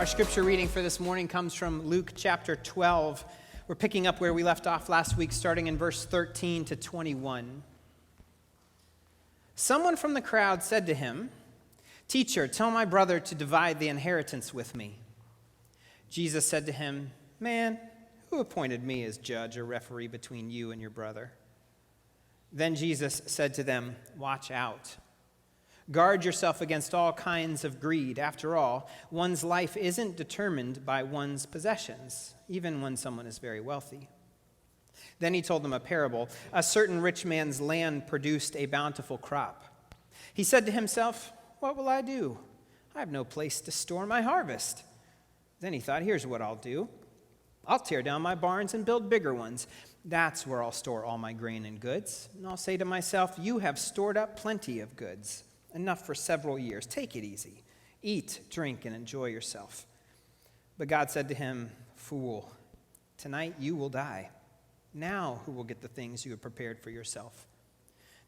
scripture reading for this morning comes from Luke chapter 12. We're picking up where we left off last week, starting in verse 13 to 21. Someone from the crowd said to him, "Teacher, tell my brother to divide the inheritance with me." Jesus said to him, "Man, who appointed me as judge or referee between you and your brother?" Then Jesus said to them, "Watch out. Guard yourself against all kinds of greed. After all, one's life isn't determined by one's possessions, even when someone is very wealthy." Then he told them a parable. A certain rich man's land produced a bountiful crop. He said to himself, "What will I do? I have no place to store my harvest." Then he thought, "Here's what I'll do. I'll tear down my barns and build bigger ones. That's where I'll store all my grain and goods. And I'll say to myself, you have stored up plenty of goods, enough for several years. Take it easy. Eat, drink, and enjoy yourself." But God said to him, "Fool, tonight you will die. Now who will get the things you have prepared for yourself?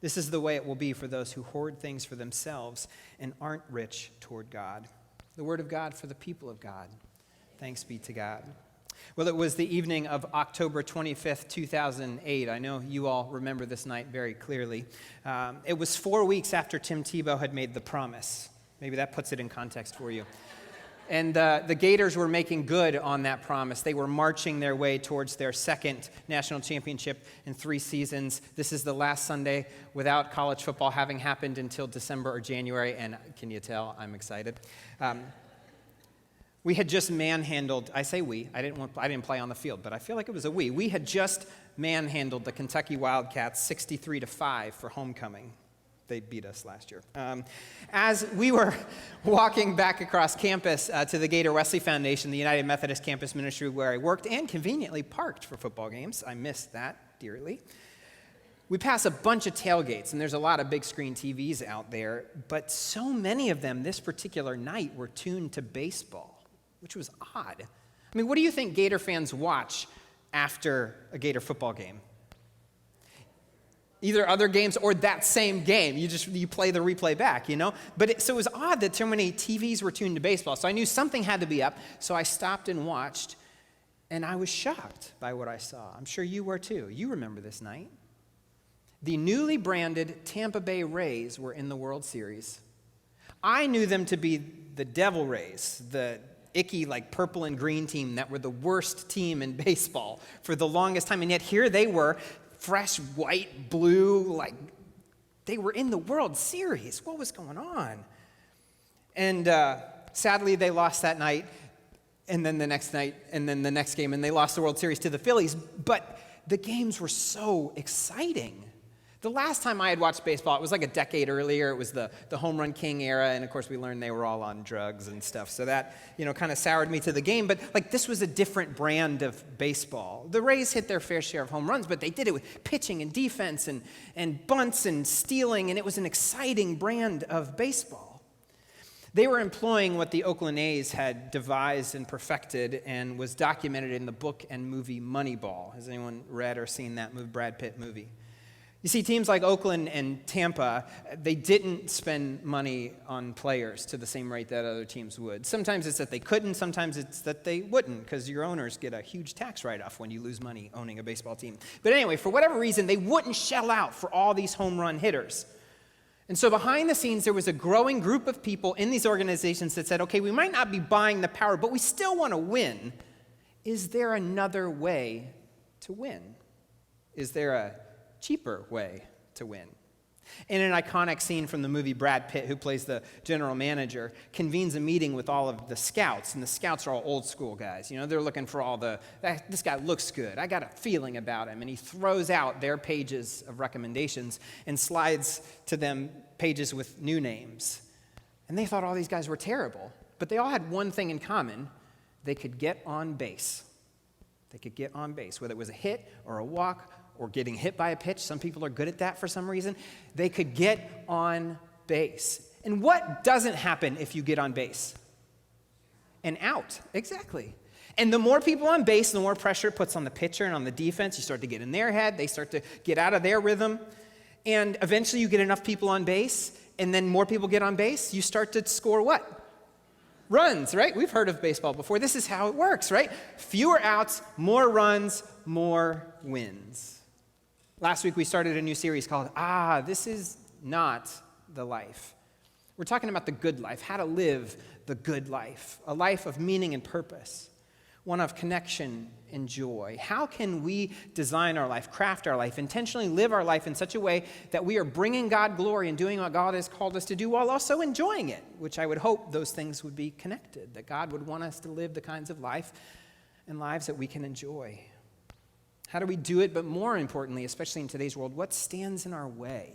This is the way it will be for those who hoard things for themselves and aren't rich toward God." The word of God for the people of God. Thanks be to God. Well, it was the evening of October 25th, 2008. I know you all remember this night very clearly. It was 4 weeks after Tim Tebow had made the promise. Maybe that puts it in context for you. And the Gators were making good on that promise. They were marching their way towards their second national championship in 3 seasons. This is the last Sunday without college football having happened until December or January, and can you tell I'm excited? We had just manhandled, I say we, I didn't play on the field, but I feel like it was a we. We had just manhandled the Kentucky Wildcats 63-5 for homecoming. They beat us last year. As we were walking back across campus to the Gator Wesley Foundation, the United Methodist Campus Ministry where I worked and conveniently parked for football games, I missed that dearly. We pass a bunch of tailgates, and there's a lot of big screen TVs out there, but so many of them this particular night were tuned to baseball, which was odd. I mean, what do you think Gator fans watch after a Gator football game? Either other games or that same game. You play the replay back, you know? So it was odd that so many TVs were tuned to baseball. So I knew something had to be up, so I stopped and watched, and I was shocked by what I saw. I'm sure you were too. You remember this night. The newly branded Tampa Bay Rays were in the World Series. I knew them to be the Devil Rays, the icky, like purple and green team that were the worst team in baseball for the longest time. And yet here they were, fresh white, blue, like they were in the World Series. What was going on? And sadly, they lost that night, and then the next night, and then the next game, and they lost the World Series to the Phillies. But the games were so exciting. The last time I had watched baseball, it was like a decade earlier. It was the home run king era, and of course we learned they were all on drugs and stuff. So that, kind of soured me to the game. But like this was a different brand of baseball. The Rays hit their fair share of home runs, but they did it with pitching and defense and bunts and stealing, and it was an exciting brand of baseball. They were employing what the Oakland A's had devised and perfected and was documented in the book and movie Moneyball. Has anyone read or seen that Brad Pitt movie? You see, teams like Oakland and Tampa, they didn't spend money on players to the same rate that other teams would. Sometimes it's that they couldn't, sometimes it's that they wouldn't, because your owners get a huge tax write-off when you lose money owning a baseball team. But anyway, for whatever reason, they wouldn't shell out for all these home run hitters. And so behind the scenes, there was a growing group of people in these organizations that said, okay, we might not be buying the power, but we still want to win. Is there another way to win? Is there a cheaper way to win? In an iconic scene from the movie, Brad Pitt, who plays the general manager, convenes a meeting with all of the scouts, and the scouts are all old school guys. They're looking for this guy looks good, I got a feeling about him, and he throws out their pages of recommendations and slides to them pages with new names. And they thought all these guys were terrible, but they all had one thing in common: they could get on base. They could get on base, whether it was a hit or a walk or getting hit by a pitch. Some people are good at that for some reason. They could get on base. And what doesn't happen if you get on base? An out, exactly. And the more people on base, the more pressure it puts on the pitcher and on the defense. You start to get in their head. They start to get out of their rhythm. And eventually you get enough people on base, and then more people get on base. You start to score what? runs, right? We've heard of baseball before. This is how it works, right? Fewer outs, more runs, more wins. Last week we started a new series called, This Is Not the Life. We're talking about the good life, how to live the good life, a life of meaning and purpose, one of connection and joy. How can we design our life, craft our life, intentionally live our life in such a way that we are bringing God glory and doing what God has called us to do while also enjoying it, which I would hope those things would be connected, that God would want us to live the kinds of life and lives that we can enjoy. How do we do it? But more importantly, especially in today's world, what stands in our way?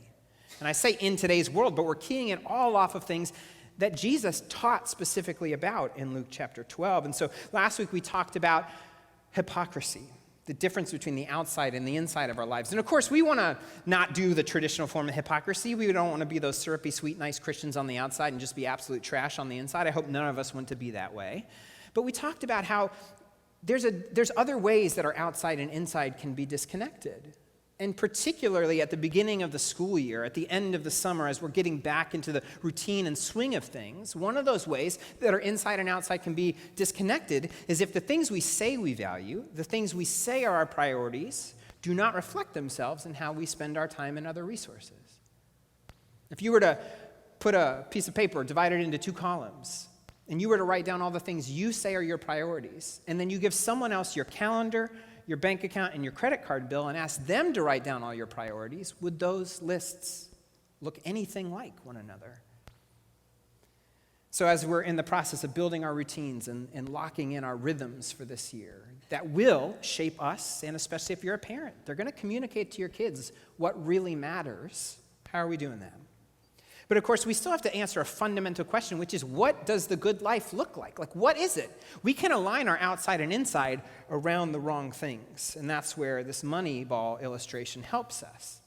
And I say in today's world, but we're keying it all off of things that Jesus taught specifically about in Luke chapter 12. And so last week we talked about hypocrisy, the difference between the outside and the inside of our lives. And of course, we want to not do the traditional form of hypocrisy. We don't want to be those syrupy, sweet, nice Christians on the outside and just be absolute trash on the inside. I hope none of us want to be that way. But we talked about how there's other ways that our outside and inside can be disconnected. And particularly at the beginning of the school year, at the end of the summer, as we're getting back into the routine and swing of things, one of those ways that our inside and outside can be disconnected is if the things we say we value, the things we say are our priorities, do not reflect themselves in how we spend our time and other resources. If you were to put a piece of paper, divide it into 2 columns, and you were to write down all the things you say are your priorities, and then you give someone else your calendar, your bank account, and your credit card bill and ask them to write down all your priorities, would those lists look anything like one another? So as we're in the process of building our routines and locking in our rhythms for this year, that will shape us, and especially if you're a parent, they're going to communicate to your kids what really matters. How are we doing that? But of course, we still have to answer a fundamental question, which is, what does the good life look like? Like, what is it? We can align our outside and inside around the wrong things, and that's where this Moneyball illustration helps us.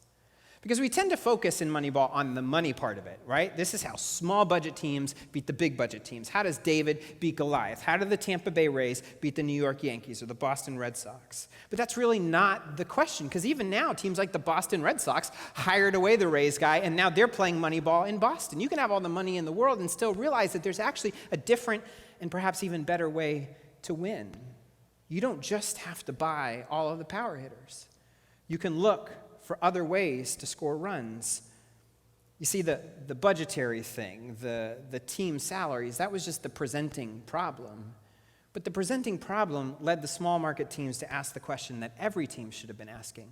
Because we tend to focus in Moneyball on the money part of it, right? This is how small budget teams beat the big budget teams. How does David beat Goliath? How do the Tampa Bay Rays beat the New York Yankees or the Boston Red Sox? But that's really not the question, because even now, teams like the Boston Red Sox hired away the Rays guy, and now they're playing Moneyball in Boston. You can have all the money in the world and still realize that there's actually a different and perhaps even better way to win. You don't just have to buy all of the power hitters. You can look for other ways to score runs. You see, the budgetary thing, the team salaries, that was just the presenting problem. But the presenting problem led the small market teams to ask the question that every team should have been asking.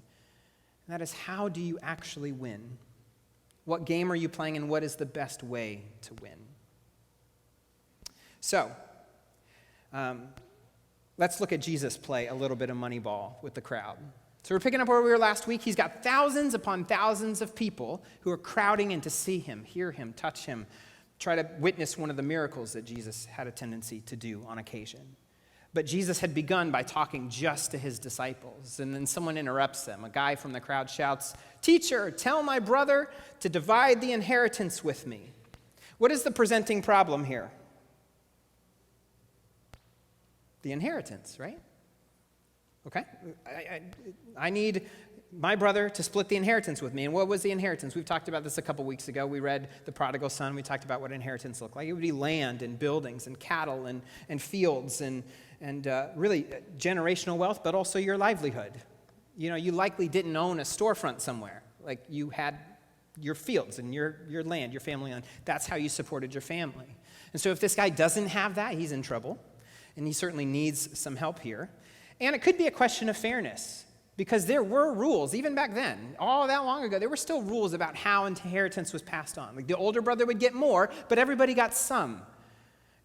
And that is, how do you actually win? What game are you playing, and what is the best way to win? So, let's look at Jesus play a little bit of Moneyball with the crowd. So we're picking up where we were last week. He's got thousands upon thousands of people who are crowding in to see him, hear him, touch him, try to witness one of the miracles that Jesus had a tendency to do on occasion. But Jesus had begun by talking just to his disciples, and then someone interrupts them. A guy from the crowd shouts, "Teacher, tell my brother to divide the inheritance with me." What is the presenting problem here? The inheritance, right? Okay, I need my brother to split the inheritance with me. And what was the inheritance? We've talked about this a couple weeks ago. We read The Prodigal Son. We talked about what inheritance looked like. It would be land and buildings and cattle and fields and really generational wealth, but also your livelihood. You know, you likely didn't own a storefront somewhere. Like, you had your fields and your land, your family land. That's how you supported your family. And so if this guy doesn't have that, he's in trouble. And he certainly needs some help here. And it could be a question of fairness, because there were rules, even back then, all that long ago, there were still rules about how inheritance was passed on. Like, the older brother would get more, but everybody got some.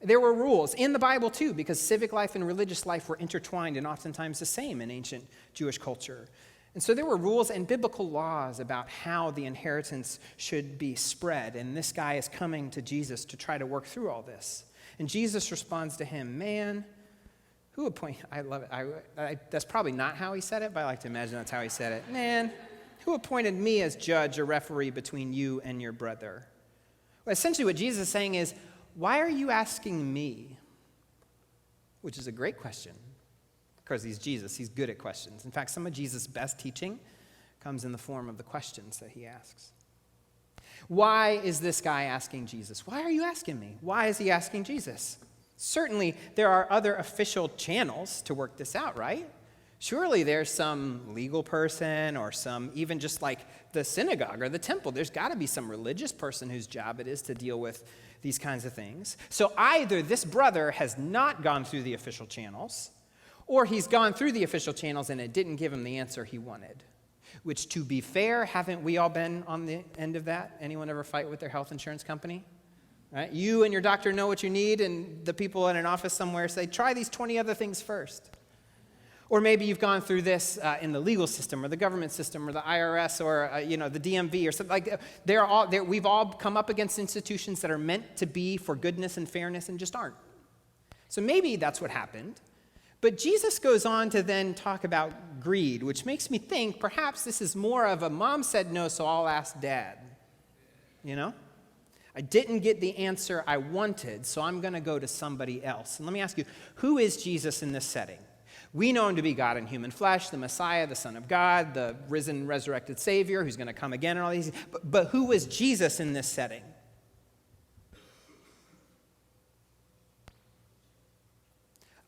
There were rules in the Bible too, because civic life and religious life were intertwined and oftentimes the same in ancient Jewish culture. And so there were rules and biblical laws about how the inheritance should be spread. And this guy is coming to Jesus to try to work through all this. And Jesus responds to him, "Man, who appointed," I love it. That's probably not how he said it, but I like to imagine that's how he said it. "Man, who appointed me as judge or referee between you and your brother?" Well, essentially what Jesus is saying is, why are you asking me? Which is a great question. Of course, he's Jesus. He's good at questions. In fact, some of Jesus' best teaching comes in the form of the questions that he asks. Why is this guy asking Jesus? Why are you asking me? Why is he asking Jesus? Certainly, there are other official channels to work this out, right? Surely there's some legal person or some, even just like the synagogue or the temple, there's got to be some religious person whose job it is to deal with these kinds of things. So either this brother has not gone through the official channels, or he's gone through the official channels and it didn't give him the answer he wanted. Which, to be fair, haven't we all been on the end of that? Anyone ever fight with their health insurance company? Right? You and your doctor know what you need, and the people in an office somewhere say, try these 20 other things first. Or maybe you've gone through this in the legal system or the government system or the IRS or the DMV or something like. We've all come up against institutions that are meant to be for goodness and fairness and just aren't. So maybe that's what happened. But Jesus goes on to then talk about greed, which makes me think perhaps this is more of a mom said no, so I'll ask dad. You know? I didn't get the answer I wanted, so I'm going to go to somebody else. And let me ask you, who is Jesus in this setting? We know him to be God in human flesh, the Messiah, the Son of God, the risen, resurrected Savior who's going to come again and all these. But who was Jesus in this setting?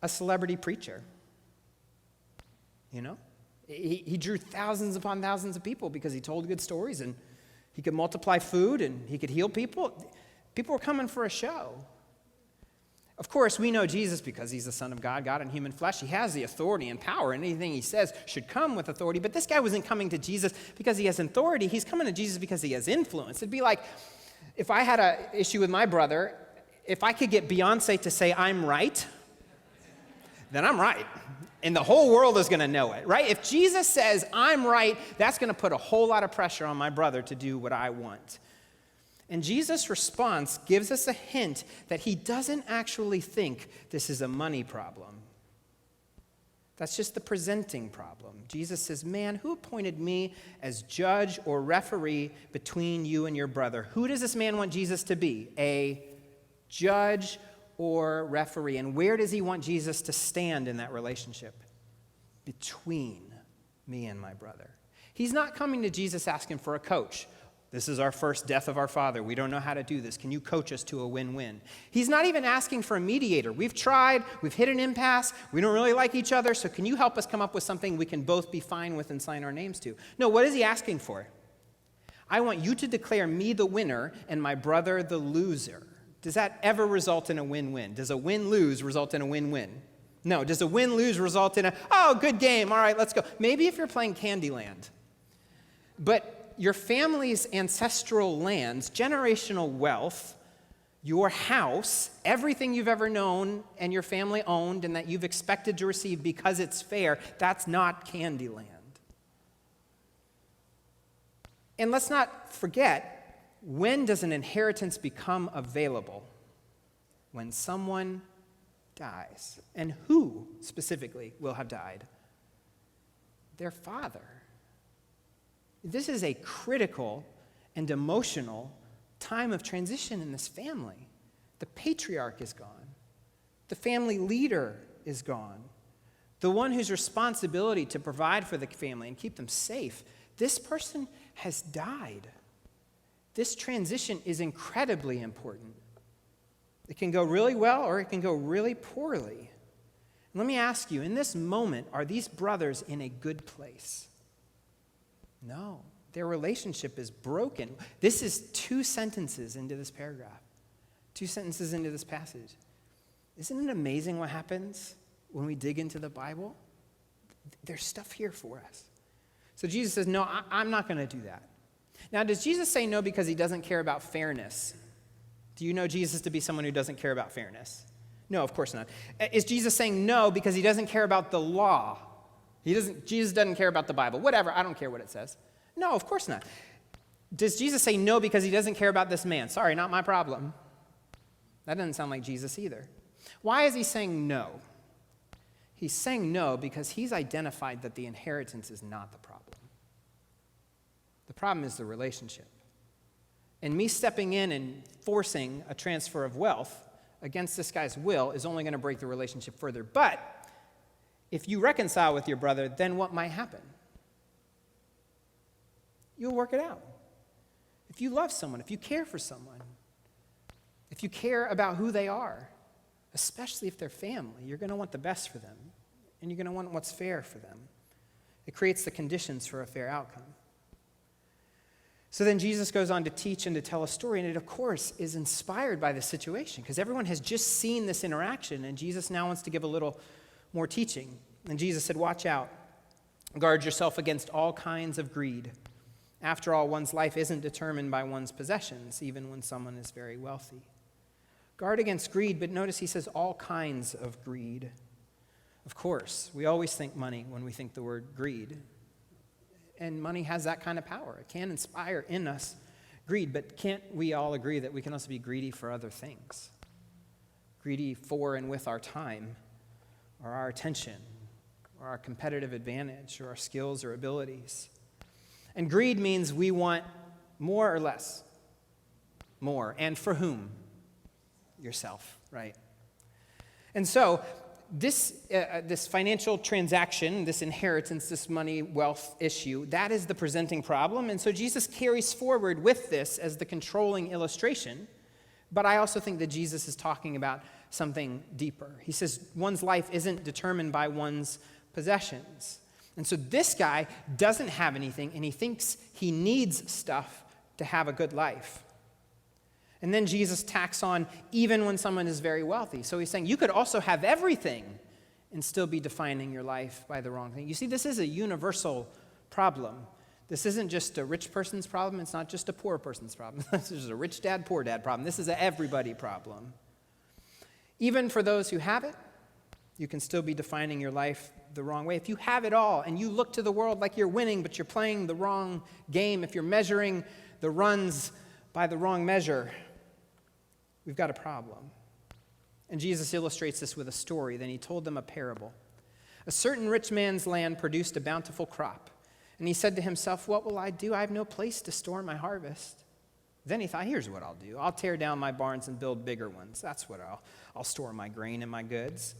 A celebrity preacher. You know? He drew thousands upon thousands of people because he told good stories and he could multiply food and he could heal people. People were coming for a show. Of course, we know Jesus because he's the Son of God, God in human flesh. He has the authority and power, and anything he says should come with authority. But this guy wasn't coming to Jesus because he has authority. He's coming to Jesus because he has influence. It'd be like if I had an issue with my brother, if I could get Beyonce to say, I'm right, then I'm right. And the whole world is going to know it, right? If Jesus says, I'm right, that's going to put a whole lot of pressure on my brother to do what I want. And Jesus' response gives us a hint that he doesn't actually think this is a money problem. That's just the presenting problem. Jesus says, man, who appointed me as judge or referee between you and your brother? Who does this man want Jesus to be? A judge or referee? And where does he want Jesus to stand in that relationship? Between me and my brother. He's not coming to Jesus asking for a coach. This is our first death of our father. We don't know how to do this. Can you coach us to a win-win? He's not even asking for a mediator. We've tried. We've hit an impasse. We don't really like each other, so can you help us come up with something we can both be fine with and sign our names to? No, what is he asking for? I want you to declare me the winner and my brother the loser. Does that ever result in a win-win? Does a win-lose result in a win-win? No. Does a win-lose result in good game. All right, let's go. Maybe if you're playing Candyland. But your family's ancestral lands, generational wealth, your house, everything you've ever known and your family owned and that you've expected to receive because it's fair, that's not Candyland. And let's not forget, when does an inheritance become available? When someone dies. And who specifically will have died? Their father. This is a critical and emotional time of transition in this family. The patriarch is gone. The family leader is gone. The one whose responsibility to provide for the family and keep them safe, this person has died. This transition is incredibly important. It can go really well or it can go really poorly. Let me ask you, in this moment, are these brothers in a good place? No, their relationship is broken. This is 2 sentences into this paragraph, 2 sentences into this passage. Isn't it amazing what happens when we dig into the Bible? There's stuff here for us. So Jesus says, no, I'm not going to do that. Now, does Jesus say no because he doesn't care about fairness? Do you know Jesus to be someone who doesn't care about fairness? No, of course not. Is Jesus saying no because he doesn't care about the law? Jesus doesn't care about the Bible. Whatever, I don't care what it says. No, of course not. Does Jesus say no because he doesn't care about this man? Sorry, not my problem. That doesn't sound like Jesus either. Why is he saying no? He's saying no because he's identified that the inheritance is not the problem. The problem is the relationship. And me stepping in and forcing a transfer of wealth against this guy's will is only going to break the relationship further. But if you reconcile with your brother, then what might happen? You'll work it out. If you love someone, if you care for someone, if you care about who they are, especially if they're family. You're going to want the best for them, and you're going to want what's fair for them. It creates the conditions for a fair outcome. So then Jesus goes on to teach and to tell a story, and it, of course, is inspired by the situation, because everyone has just seen this interaction, and Jesus now wants to give a little more teaching. And Jesus said, watch out. Guard yourself against all kinds of greed. After all, one's life isn't determined by one's possessions, even when someone is very wealthy. Guard against greed, but notice he says all kinds of greed. Of course, we always think money when we think the word greed. And money has that kind of power. It can inspire in us greed, but can't we all agree that we can also be greedy for other things? Greedy for and with our time, or our attention, or our competitive advantage, or our skills or abilities. And greed means we want more or less. More. And for whom? Yourself, right? And so, this financial transaction, this inheritance, this money, wealth issue, that is the presenting problem. And so Jesus carries forward with this as the controlling illustration. But I also think that Jesus is talking about something deeper. He says one's life isn't determined by one's possessions. And so this guy doesn't have anything, and he thinks he needs stuff to have a good life. And then Jesus tacks on, even when someone is very wealthy. So he's saying you could also have everything and still be defining your life by the wrong thing. You see, this is a universal problem. This isn't just a rich person's problem. It's not just a poor person's problem. This is a rich dad, poor dad problem. This is an everybody problem. Even for those who have it, you can still be defining your life the wrong way. If you have it all and you look to the world like you're winning, but you're playing the wrong game, if you're measuring the runs by the wrong measure, we've got a problem. And Jesus illustrates this with a story. Then he told them a parable. A certain rich man's land produced a bountiful crop. And he said to himself, what will I do? I have no place to store my harvest. Then he thought, here's what I'll do. I'll tear down my barns and build bigger ones. That's what I'll store my grain and my goods.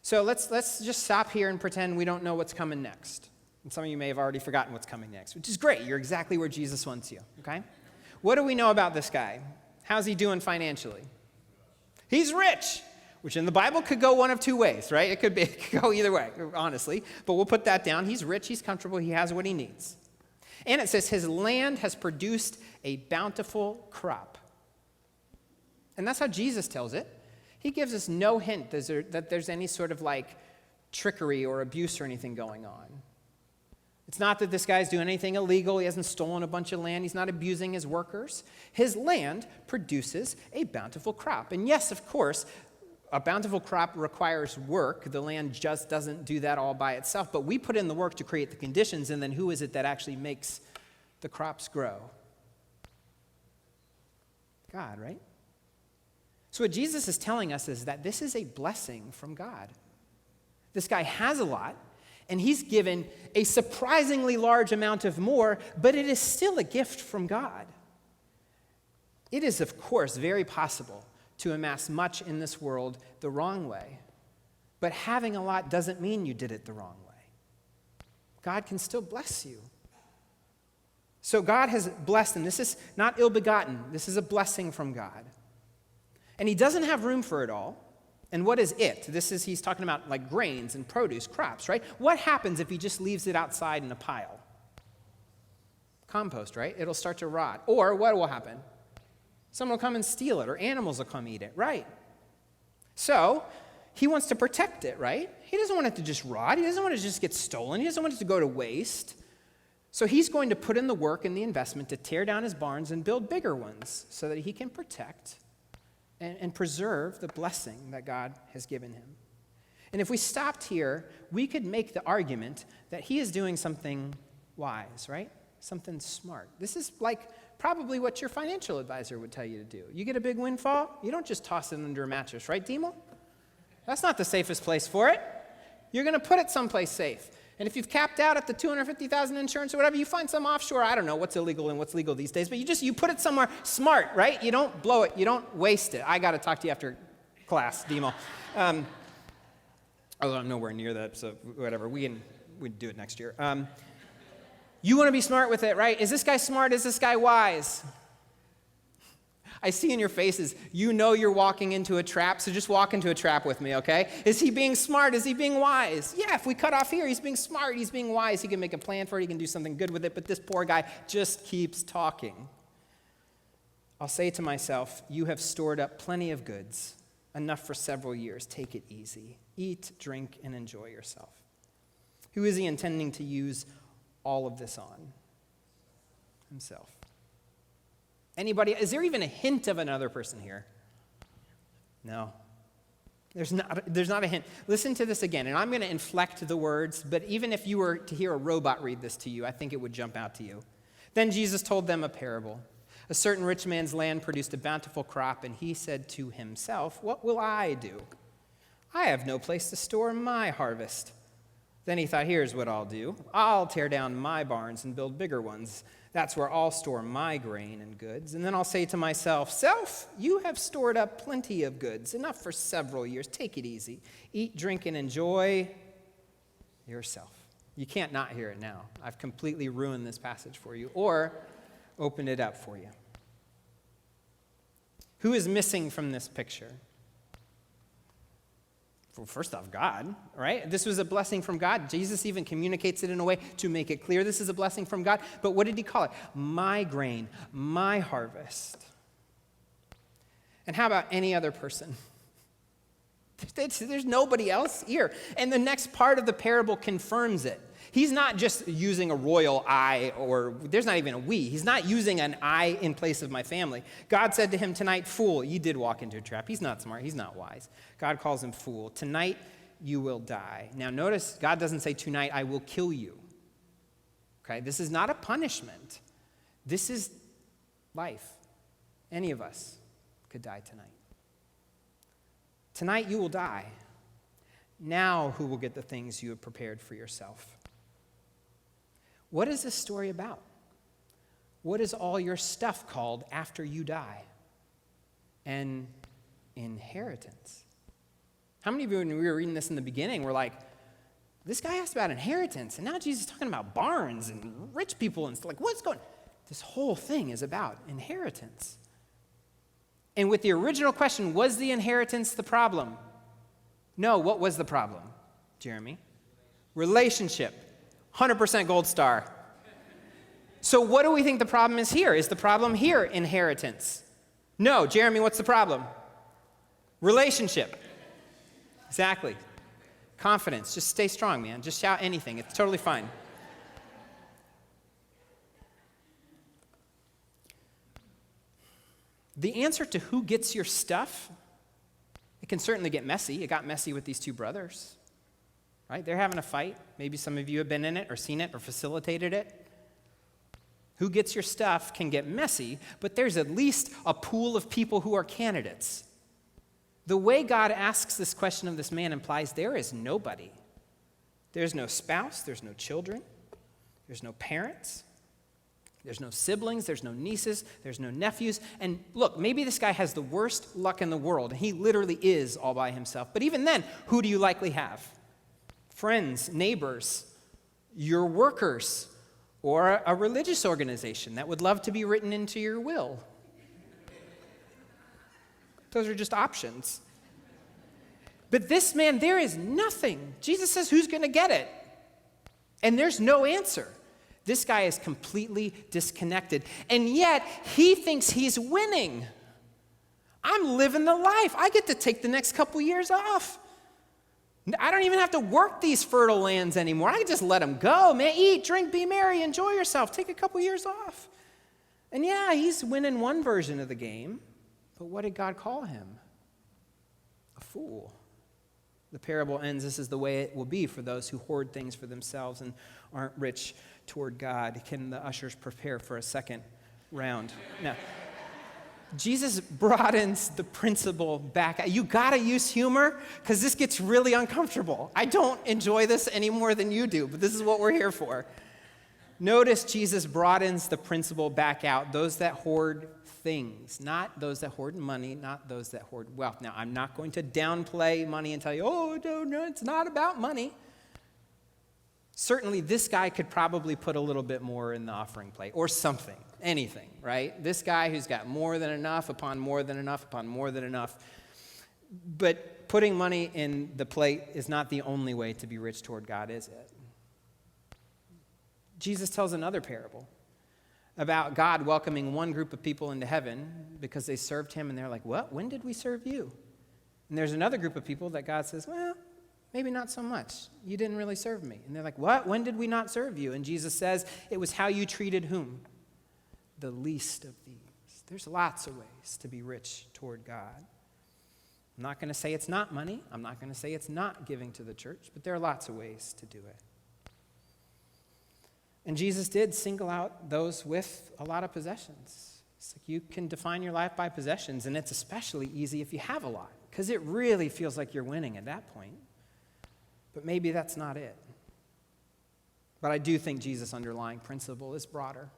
So let's just stop here and pretend we don't know what's coming next. And some of you may have already forgotten what's coming next, which is great. You're exactly where Jesus wants you, okay? What do we know about this guy? How's he doing financially? He's rich, which in the Bible could go one of two ways, right? It could go either way, honestly. But we'll put that down. He's rich, he's comfortable, he has what he needs. And it says his land has produced a bountiful crop. And that's how Jesus tells it. He gives us no hint that there's any sort of like trickery or abuse or anything going on. It's not that this guy's doing anything illegal. He hasn't stolen a bunch of land. He's not abusing his workers. His land produces a bountiful crop. And yes, of course, a bountiful crop requires work. The land just doesn't do that all by itself. But we put in the work to create the conditions, and then who is it that actually makes the crops grow? God, right? So what Jesus is telling us is that this is a blessing from God. This guy has a lot, and he's given a surprisingly large amount of more, but it is still a gift from God. It is, of course, very possible to amass much in this world the wrong way, but having a lot doesn't mean you did it the wrong way. God can still bless you. So God has blessed him. This is not ill-begotten. This is a blessing from God. And he doesn't have room for it all. And what is it? He's talking about like grains and produce, crops, right? What happens if he just leaves it outside in a pile? Compost, right? It'll start to rot. Or what will happen? Someone will come and steal it, or animals will come eat it, right? So he wants to protect it, right? He doesn't want it to just rot. He doesn't want it to just get stolen. He doesn't want it to go to waste. So he's going to put in the work and the investment to tear down his barns and build bigger ones so that he can protect and preserve the blessing that God has given him. And if we stopped here, we could make the argument that he is doing something wise, right? Something smart. This is like probably what your financial advisor would tell you to do. You get a big windfall, you don't just toss it under a mattress, right, Demo? That's not the safest place for it. You're going to put it someplace safe. And if you've capped out at the $250,000 insurance or whatever, you find some offshore, I don't know what's illegal and what's legal these days, but you put it somewhere smart, right? You don't blow it. You don't waste it. I got to talk to you after class, Demo. Although I'm nowhere near that, so whatever. We'd do it next year. You want to be smart with it, right? Is this guy smart? Is this guy wise? I see in your faces, you know you're walking into a trap, so just walk into a trap with me, okay? Is he being smart? Is he being wise? Yeah, if we cut off here, he's being smart, he's being wise, he can make a plan for it, he can do something good with it, but this poor guy just keeps talking. I'll say to myself, you have stored up plenty of goods, enough for several years. Take it easy. Eat, drink, and enjoy yourself. Who is he intending to use all of this on? Himself. Anybody? Is there even a hint of another person here? No. There's not a hint. Listen to this again, and I'm going to inflect the words, but even if you were to hear a robot read this to you, I think it would jump out to you. Then Jesus told them a parable. A certain rich man's land produced a bountiful crop, and he said to himself, "What will I do? I have no place to store my harvest." Then he thought, here's what I'll do. I'll tear down my barns and build bigger ones. That's where I'll store my grain and goods. And then I'll say to myself, self, you have stored up plenty of goods, enough for several years. Take it easy. Eat, drink, and enjoy yourself. You can't not hear it now. I've completely ruined this passage for you, or opened it up for you. Who is missing from this picture? Well, first off, God, right? This was a blessing from God. Jesus even communicates it in a way to make it clear this is a blessing from God. But what did he call it? My grain, my harvest. And how about any other person? There's nobody else here. And the next part of the parable confirms it. He's not just using a royal I, or there's not even a we. He's not using an I in place of my family. God said to him tonight, fool, you did walk into a trap. He's not smart. He's not wise. God calls him fool. Tonight you will die. Now notice, God doesn't say tonight I will kill you. Okay, this is not a punishment. This is life. Any of us could die tonight. Tonight you will die. Now who will get the things you have prepared for yourself? What is this story about? What is all your stuff called after you die? An inheritance. How many of you, when we were reading this in the beginning, were like, this guy asked about inheritance, and now Jesus is talking about barns and rich people and stuff. Like, what's going on? This whole thing is about inheritance. And with the original question, was the inheritance the problem? No, what was the problem, Jeremy? Relationship. 100% gold star. So what do we think the problem is here? Is the problem here inheritance? No, Jeremy, what's the problem? Relationship. Exactly. Confidence. Just stay strong, man. Just shout anything. It's totally fine. The answer to who gets your stuff, it can certainly get messy. It got messy with these two brothers. Right? They're having a fight. Maybe some of you have been in it or seen it or facilitated it. Who gets your stuff can get messy, but there's at least a pool of people who are candidates. The way God asks this question of this man implies there is nobody. There's no spouse, there's no children, there's no parents, there's no siblings, there's no nieces, there's no nephews. And look, maybe this guy has the worst luck in the world. He literally is all by himself. But even then, who do you likely have? Friends, neighbors, your workers, or a religious organization that would love to be written into your will. Those are just options. But this man, there is nothing. Jesus says, who's going to get it? And there's no answer. This guy is completely disconnected. And yet, he thinks he's winning. I'm living the life. I get to take the next couple years off. I don't even have to work these fertile lands anymore. I can just let them go, man. Eat, drink, be merry, enjoy yourself. Take a couple years off. And yeah, he's winning one version of the game. But what did God call him? A fool. The parable ends, this is the way it will be for those who hoard things for themselves and aren't rich toward God. Can the ushers prepare for a second round? No. Jesus broadens the principle back. You gotta use humor, because this gets really uncomfortable. I don't enjoy this any more than you do, but this is what we're here for. Notice Jesus broadens the principle back out. Those that hoard things, not those that hoard money, not those that hoard wealth. Now, I'm not going to downplay money and tell you, oh, no, it's not about money. Certainly, this guy could probably put a little bit more in the offering plate or something. anything, right? This guy who's got more than enough upon more than enough upon more than enough. But putting money in the plate is not the only way to be rich toward God, is it? Jesus tells another parable about God welcoming one group of people into heaven because they served him, and they're like, what? When did we serve you? And there's another group of people that God says, well, maybe not so much. You didn't really serve me. And they're like, what? When did we not serve you? And Jesus says, it was how you treated whom? The least of these. There's lots of ways to be rich toward God. I'm not going to say it's not money. I'm not going to say it's not giving to the church, but there are lots of ways to do it. And Jesus did single out those with a lot of possessions. It's like you can define your life by possessions, and it's especially easy if you have a lot, because it really feels like you're winning at that point. But maybe that's not it. But I do think Jesus' underlying principle is broader,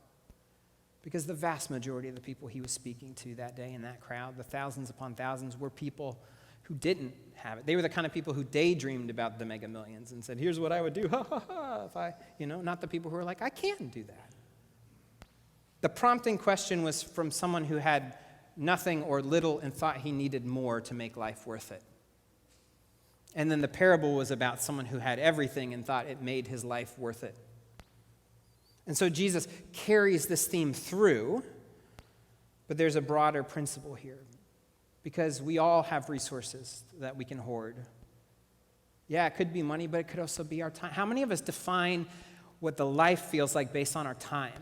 because the vast majority of the people he was speaking to that day in that crowd, the thousands upon thousands, were people who didn't have it. They were the kind of people who daydreamed about the mega millions and said, here's what I would do, ha ha ha, if I, not the people who are like, I can't do that. The prompting question was from someone who had nothing or little and thought he needed more to make life worth it. And then the parable was about someone who had everything and thought it made his life worth it. And so Jesus carries this theme through, but there's a broader principle here, because we all have resources that we can hoard. Yeah, it could be money, but it could also be our time. How many of us define what the life feels like based on our time?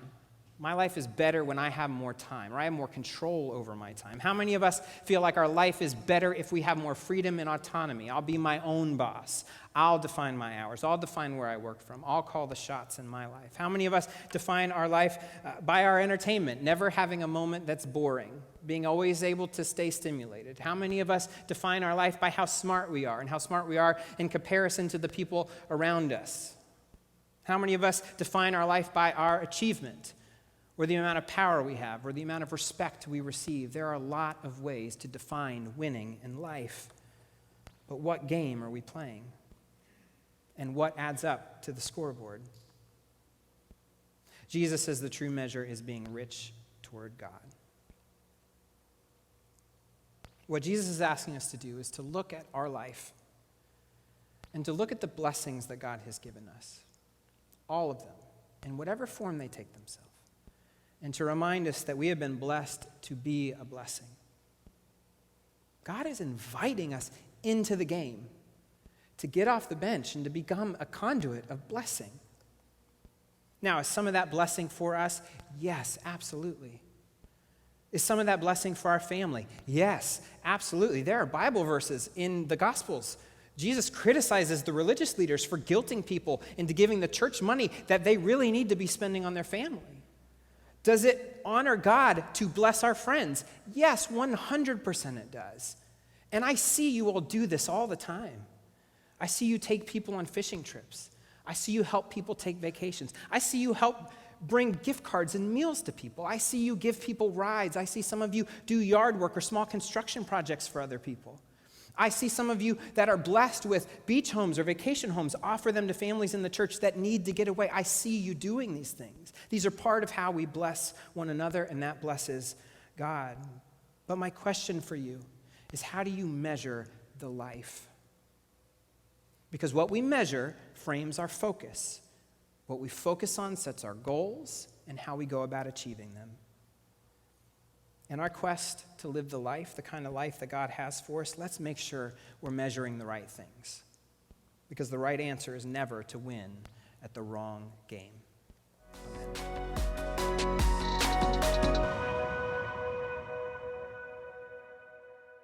My life is better when I have more time, or I have more control over my time. How many of us feel like our life is better if we have more freedom and autonomy? I'll be my own boss. I'll define my hours. I'll define where I work from. I'll call the shots in my life. How many of us define our life by our entertainment, never having a moment that's boring, being always able to stay stimulated? How many of us define our life by how smart we are and how smart we are in comparison to the people around us? How many of us define our life by our achievement, or the amount of power we have, or the amount of respect we receive? There are a lot of ways to define winning in life. But what game are we playing? And what adds up to the scoreboard? Jesus says the true measure is being rich toward God. What Jesus is asking us to do is to look at our life and to look at the blessings that God has given us, all of them, in whatever form they take themselves, and to remind us that we have been blessed to be a blessing. God is inviting us into the game, to get off the bench and to become a conduit of blessing. Now, is some of that blessing for us? Yes, absolutely. Is some of that blessing for our family? Yes, absolutely. There are Bible verses in the Gospels. Jesus criticizes the religious leaders for guilting people into giving the church money that they really need to be spending on their family. Does it honor God to bless our friends? Yes, 100% it does. And I see you all do this all the time. I see you take people on fishing trips. I see you help people take vacations. I see you help bring gift cards and meals to people. I see you give people rides. I see some of you do yard work or small construction projects for other people. I see some of you that are blessed with beach homes or vacation homes, offer them to families in the church that need to get away. I see you doing these things. These are part of how we bless one another, and that blesses God. But my question for you is, how do you measure the life? Because what we measure frames our focus. What we focus on sets our goals and how we go about achieving them. In our quest to live the life, the kind of life that God has for us, let's make sure we're measuring the right things. Because the right answer is never to win at the wrong game. Amen.